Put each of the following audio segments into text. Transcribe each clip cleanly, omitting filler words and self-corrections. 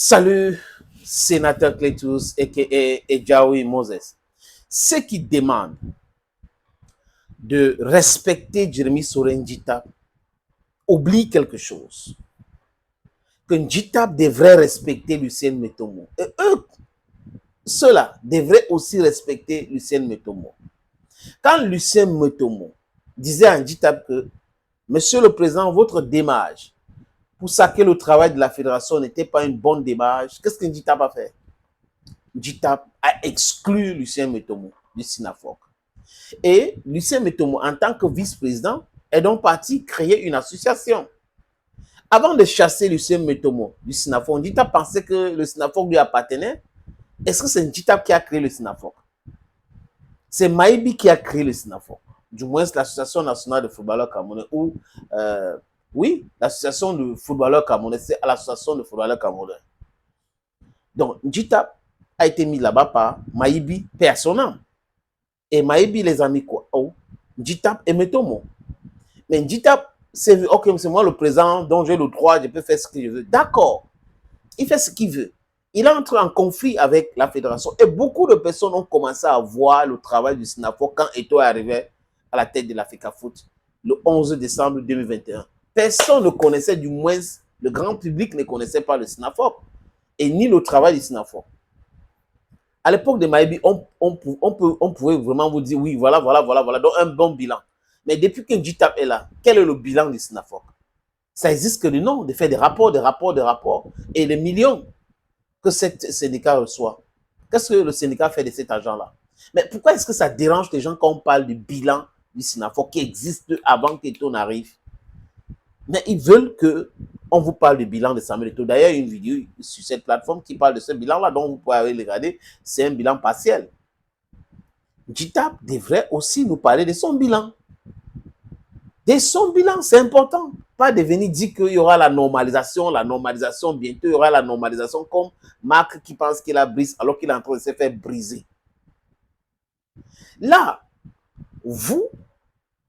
Salut, sénateur Cletus et Ejaoui Moses. Ceux qui demandent de respecter Jeremy Soren-Djita oublient quelque chose. Que Djita devrait respecter Lucien Metomo. Et eux, ceux-là, devraient aussi respecter Lucien Metomo. Quand Lucien Metomo disait à Djita que, Monsieur le Président, votre démarche pour saquer le travail de la fédération n'était pas une bonne démarche, qu'est-ce que Djita a fait? Djita a exclu Lucien Metomo du SINAFOC. Et Lucien Metomo, en tant que vice-président, est donc parti créer une association. Avant de chasser Lucien Metomo du SINAFOC, Djita pensait que le SINAFOC lui appartenait. Est-ce que c'est Djita qui a créé le SINAFOC? C'est Maïbi qui a créé le SINAFOC. Du moins, l'Association nationale de footballeurs camerounais, ou oui, l'Association de footballeurs camerounais, c'est l'Association de footballeurs camerounais. Donc, Djita a été mis là-bas par Maïbi, personnellement. Et Maïbi les a mis quoi? Oh, Djita et Metomo. Mais Djita, c'est ok, c'est moi le président, donc j'ai le droit, je peux faire ce que je veux. D'accord, il fait ce qu'il veut. Il entre en conflit avec la fédération. Et beaucoup de personnes ont commencé à voir le travail du SINAFOC quand Eto'o est arrivé à la tête de l'Africa Foot le 11 décembre 2021. Personne ne connaissait, du moins, le grand public ne connaissait pas le SINAFOC et ni le travail du SINAFOC. À l'époque de Maïbi, on pouvait vraiment vous dire, oui, voilà, donc un bon bilan. Mais depuis que Djita est là, quel est le bilan du SINAFOC? Ça existe que le nom, de faire des rapports, et les millions que ce syndicat reçoit. Qu'est-ce que le syndicat fait de cet argent-là? Mais pourquoi est-ce que ça dérange les gens quand on parle du bilan du SINAFOC qui existe avant qu'Eto'o n'arrive? Mais ils veulent qu'on vous parle du bilan de Samuel Eto'o. D'ailleurs, il y a une vidéo sur cette plateforme qui parle de ce bilan-là, donc vous pouvez aller regarder. C'est un bilan partiel. Djita devrait aussi nous parler de son bilan. De son bilan, c'est important. Pas de venir dire qu'il y aura la normalisation bientôt, il y aura la normalisation comme Marc qui pense qu'il a brisé alors qu'il est en train de se faire briser. Là, vous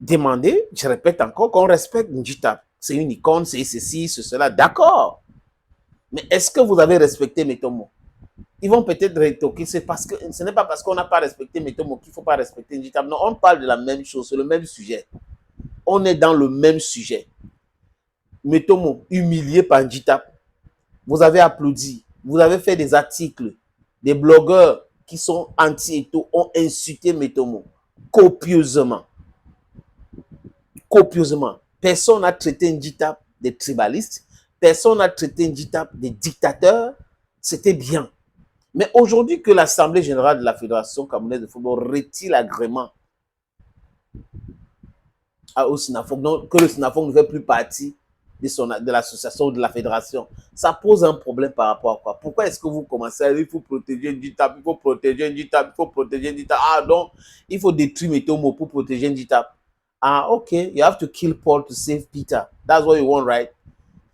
demandez, je répète encore, qu'on respecte Djita. C'est une icône, c'est ceci, c'est cela, d'accord. Mais est-ce que vous avez respecté Metomo? Ils vont peut-être rétorquer, c'est parce que ce n'est pas parce qu'on n'a pas respecté Metomo qu'il ne faut pas respecter Djita. Non, on parle de la même chose, c'est le même sujet. On est dans le même sujet. Metomo, humilié par Djita. Vous avez applaudi, vous avez fait des articles, des blogueurs qui sont anti-Eto'o ont insulté Metomo copieusement. Copieusement. Personne n'a traité Djita de tribaliste, personne n'a traité Djita de dictateur, c'était bien. Mais aujourd'hui que l'Assemblée générale de la Fédération camerounaise de football retire l'agrément au SINAFOC, donc que le SINAFOC ne fait plus partie de l'association de la fédération, ça pose un problème par rapport à quoi? Pourquoi est-ce que vous commencez à dire il faut protéger Djita, il faut protéger Djita, il faut protéger Djita? Ah donc, il faut détruire Metomo pour protéger Djita. Ah ok, you have to kill Paul to save Peter. That's what you want, right?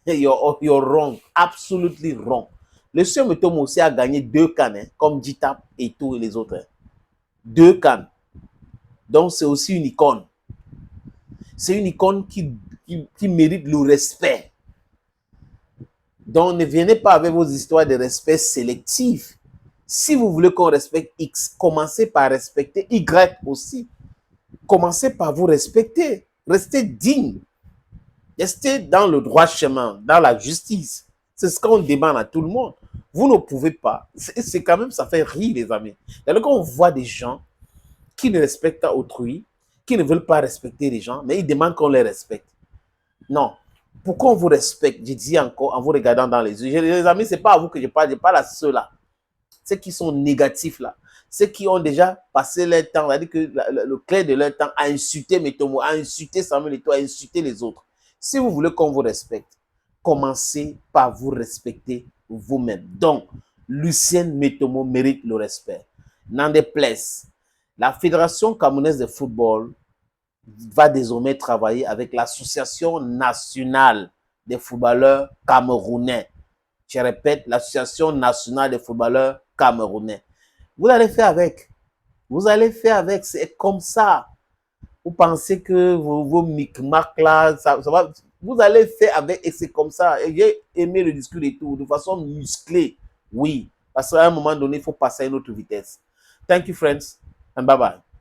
You're wrong, absolutely wrong. Le Sr Metomo aussi a gagné 2 cannes, hein, comme Djita et tous les autres. Hein. 2 cannes. Donc c'est aussi une icône. C'est une icône qui mérite le respect. Donc, ne venez pas avec vos histoires de respect sélectif. Si vous voulez qu'on respecte X, commencez par respecter Y aussi. Commencez par vous respecter. Restez digne. Restez dans le droit chemin, dans la justice. C'est ce qu'on demande à tout le monde. Vous ne pouvez pas. C'est quand même, ça fait rire, les amis. Quand on voit des gens qui ne respectent pas autrui, qui ne veulent pas respecter les gens, mais ils demandent qu'on les respecte. Non. Pourquoi on vous respecte? Je dis encore en vous regardant dans les yeux. Les amis, ce n'est pas à vous que je parle à ceux-là. Ceux qui sont négatifs là. Ceux qui ont déjà passé leur temps, c'est-à-dire que le clé de leur temps à insulter Metomo, à insulter Samuel Eto'o, à insulter les autres. Si vous voulez qu'on vous respecte, commencez par vous respecter vous-même. Donc, Lucien Metomo mérite le respect. N'en déplaise, la Fédération camerounaise de football va désormais travailler avec l'Association nationale des footballeurs camerounais. Je répète, l'Association nationale des footballeurs camerounais. Vous allez faire avec. Vous allez faire avec. C'est comme ça. Vous pensez que vos micmacs là, ça va. Vous allez faire avec, et c'est comme ça. Et j'ai aimé le discours et tout, de façon musclée. Oui, parce qu'à un moment donné, il faut passer à une autre vitesse. Thank you, friends, and bye-bye.